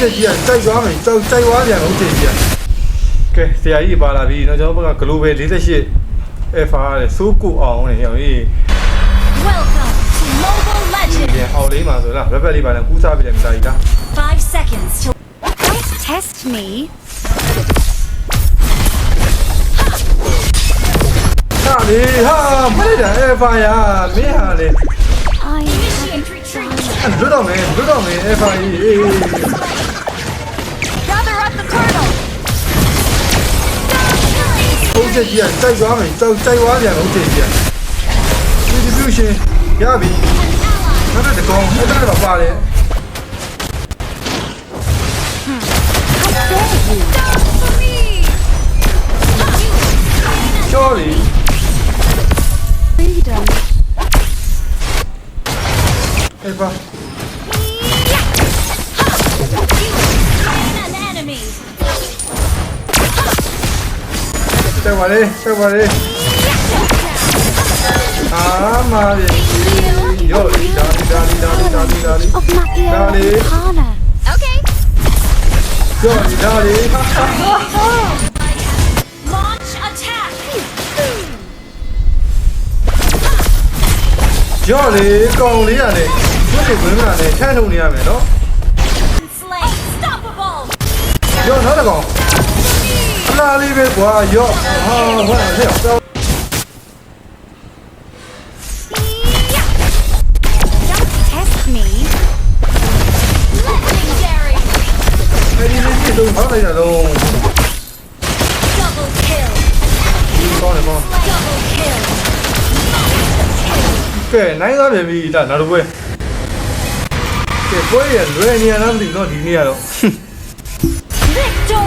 ချက်ကြီးကစိုက်သွားမယ်စိုက်သွားပြန်လို့ချိန်ကြီးကဲဆရာကြီးပါလာပြီเนาะကျွန်တော်ဘက်က global 48 alpha တဲ့စိုးကိုအောင်နေရောဟေး Welcome to Mobile ပြန် Legends. အောက်လေးမှာဆိုလားရက်လေးပါလဲကူးစားပြီးတယ်မိသားကြီးဒါ 5 seconds till. Don't test me. ဟာလေဟာမလိုက်တာ alpha ရမင်းဟာလေ I initiate retreat. လွတ်တော့မယ် alpha ကြီးအေး Gather up the turtle. ဟုတ်ချက်ကြီးကစိုက်သွားမယ်စိုက်သွားပြန်လို့ချိန်ကြီးdistribution ရပြီနောက်တစ်ကောင်အဲ့ဒါတော့ပါတယ် For me. ချောပြီ Freedom. alpha An enemy. တက်ပါလေအာမာပြီရောလီဒါလီ Of Mafia Darling. Arcana. Okay. ရောလီဒါလီ Launch attack. ရောလီကောင်လေးရတယ်သူ့ကိုဝင်လာတယ်ထမ်းထုတ်နေရမယ်နော် Slay. Unstoppable. ရောနောက်တစ်ကောင်အလားလေးပဲကွာရောဟာဟဲ့ဟဲ့ Don't test me. Legendary. အဲ့ဒီလေးကြီးလုံးထောက်လိုက်တာတော့ Double kill. ကောင်းတယ်ကောင်း Double kill. ကဲနိုင်သွားပြီဒါနောက်တစ်ပွဲကဲပွဲရလွယ်နေရလားမသိဘူးတော့ဒီနေ့ကတော့ Victory.